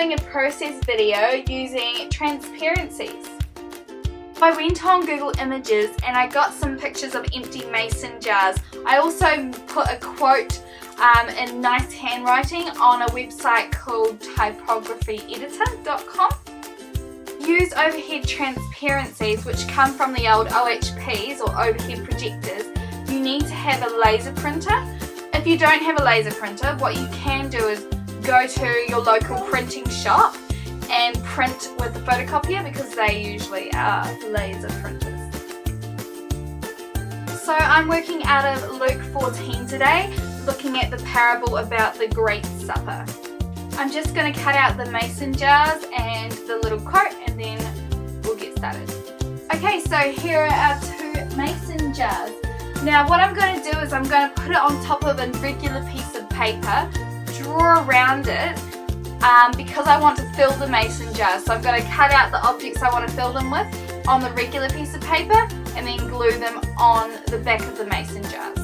doing a process video using transparencies. I went on Google Images and I got some pictures of empty mason jars. I also put a quote in nice handwriting on a website called typographyeditor.com. Use overhead transparencies, which come from the old OHPs or overhead projectors. You need to have a laser printer. If you don't have a laser printer, what you can do is go to your local printing shop and print with the photocopier, because they usually are laser printers. So I'm working out of Luke 14 today, looking at the parable about the Great Supper. I'm just going to cut out the mason jars and the little quote, and then we'll get started. Okay, so here are our 2 mason jars. Now what I'm going to do is I'm going to put it on top of a regular piece of paper, draw around it, because I want to fill the mason jars. So I'm going to cut out the objects I want to fill them with on the regular piece of paper and then glue them on the back of the mason jars.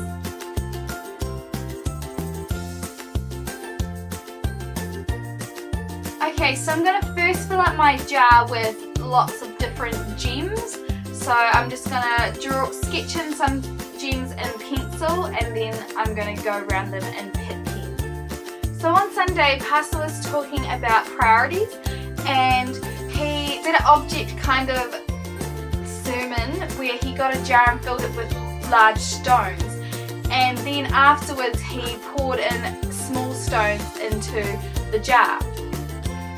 Okay, so I'm going to first fill up my jar with lots of different gems. So I'm just going to sketch in some gems in pencil, and then I'm going to go around them in pit pen. So on Sunday, Pastor was talking about priorities, and he did an object kind of sermon where he got a jar and filled it with large stones, and then afterwards he poured in small stones into the jar.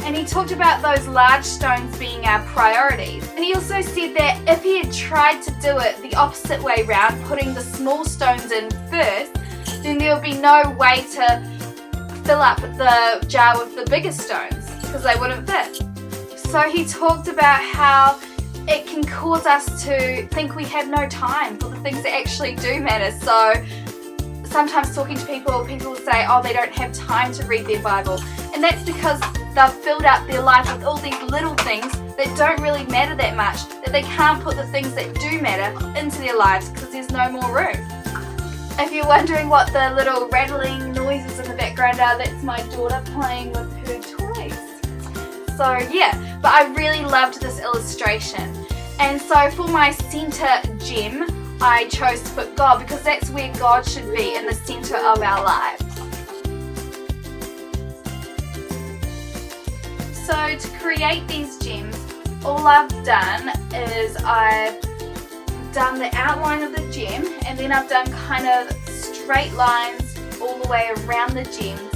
And he talked about those large stones being our priorities. And he also said that if he had tried to do it the opposite way round, putting the small stones in first, then there would be no way to fill up the jar with the bigger stones, because they wouldn't fit. So he talked about how it can cause us to think we have no time for the things that actually do matter. So sometimes talking to people will say, oh, they don't have time to read their Bible. And that's because they've filled up their life with all these little things that don't really matter that much, that they can't put the things that do matter into their lives because there's no more room. If you're wondering what the little rattling noises in the background are, that's my daughter playing with her toys. So yeah, but I really loved this illustration. And so for my center gem, I chose to put God, because that's where God should be, in the center of our lives. So to create these gems, all I've done is I've done the outline of the gem, and then I've done kind of straight lines all the way around the gems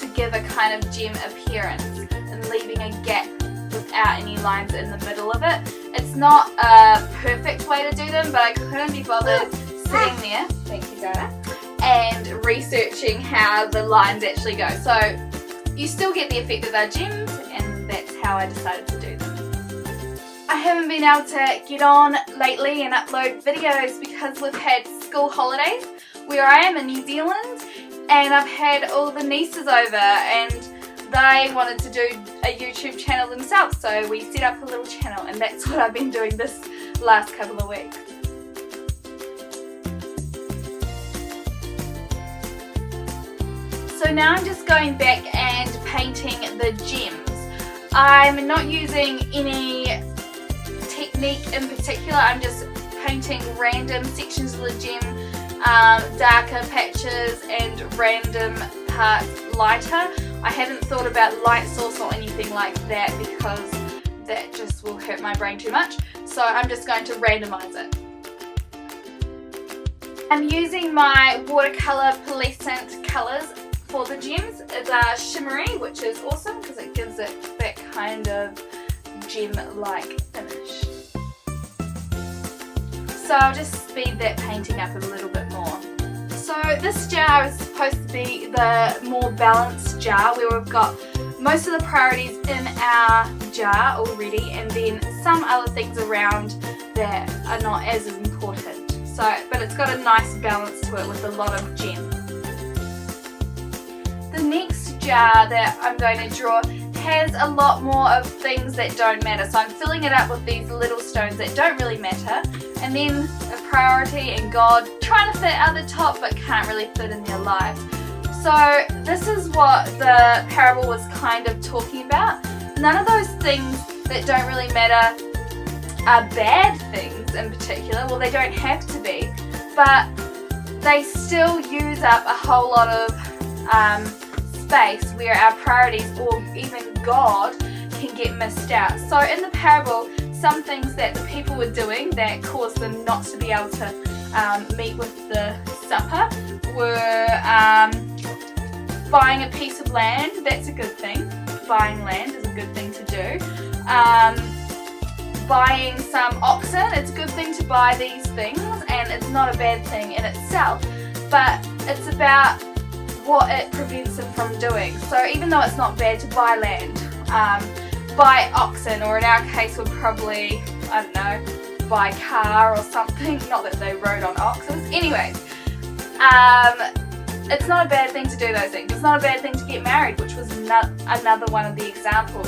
to give a kind of gem appearance, and leaving a gap without any lines in the middle of it. It's not a perfect way to do them, but I couldn't be bothered sitting there, thank you Donna, and researching how the lines actually go. So you still get the effect of our gems, and that's how I decided to do them. I haven't been able to get on lately and upload videos because we've had school holidays where I am in New Zealand, and I've had all the nieces over and they wanted to do a YouTube channel themselves, so we set up a little channel, and that's what I've been doing this last couple of weeks. So now I'm just going back and painting the gems. I'm not using any technique in particular, I'm just painting random sections of the gem, darker patches and random parts lighter. I haven't thought about light source or anything like that because that just will hurt my brain too much, so I'm just going to randomize it. I'm using my watercolour pearlescent colours for the gems. They're shimmery, which is awesome because it gives it that kind of gem-like finish. So I'll just speed that painting up a little bit more. So this jar is supposed to be the more balanced jar, where we've got most of the priorities in our jar already, and then some other things around that are not as important. So, but it's got a nice balance to it with a lot of gems. The next jar that I'm going to draw has a lot more of things that don't matter. So I'm filling it up with these little stones that don't really matter, and then a priority and God trying to fit at the top but can't really fit in their lives. So So this is what the parable was kind of talking about. None of those things that don't really matter are bad things in particular. Well, they don't have to be, but they still use up a whole lot of space where our priorities or even God can get missed out. So in the parable, some things that the people were doing that caused them not to be able to meet with the supper were buying a piece of land. That's a good thing. Buying land is a good thing to do. Buying some oxen, it's a good thing to buy these things, and it's not a bad thing in itself, but it's about what it prevents them from doing. So even though it's not bad to buy land, buy oxen, or in our case would probably, I don't know, buy a car or something, not that they rode on oxen. Anyways, it's not a bad thing to do those things. It's not a bad thing to get married, which was another one of the examples.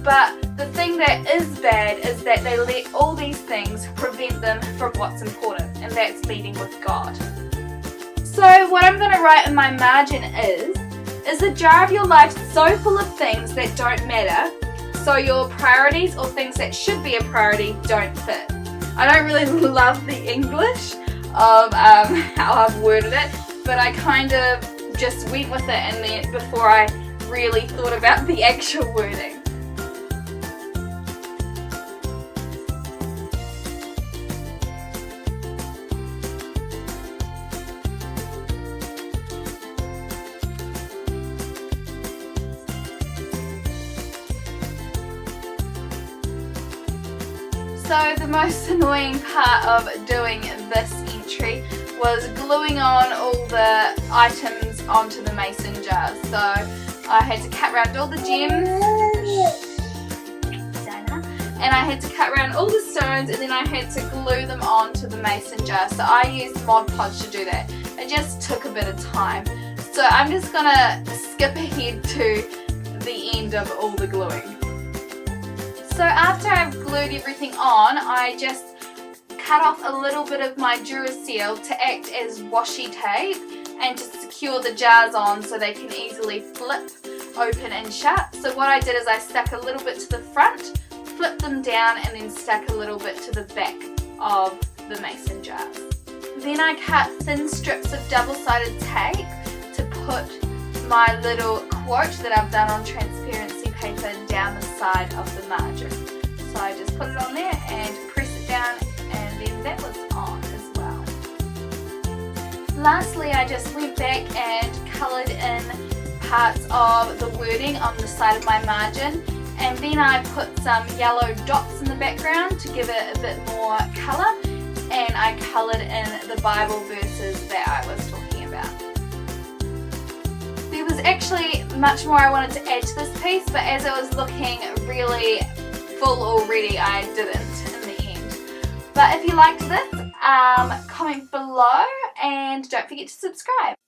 But the thing that is bad is that they let all these things prevent them from what's important, and that's meeting with God. So what I'm going to write in my margin is the jar of your life so full of things that don't matter, so your priorities or things that should be a priority don't fit. I don't really love the English of how I've worded it, but I kind of just went with it and then before I really thought about the actual wording. So the most annoying part of doing this entry was gluing on all the items onto the mason jar. So I had to cut around all the gems, and I had to cut around all the stones, and then I had to glue them onto the mason jar. So I used Mod Podge to do that. It just took a bit of time. So I'm just gonna skip ahead to the end of all the gluing. So after I've glued everything on, I just cut off a little bit of my Duracell to act as washi tape and to secure the jars on so they can easily flip open and shut. So what I did is I stuck a little bit to the front, flipped them down, and then stuck a little bit to the back of the mason jars. Then I cut thin strips of double-sided tape to put my little quote that I've done on transparency paper down the side of the margin. So I just put it on there and press it down, and then that was on as well. Lastly, I just went back and coloured in parts of the wording on the side of my margin, and then I put some yellow dots in the background to give it a bit more colour, and I coloured in the Bible verses that I was talking about. There was actually much more I wanted to add to this piece, but as it was looking really full already, I didn't in the end. But if you liked this, comment below and don't forget to subscribe.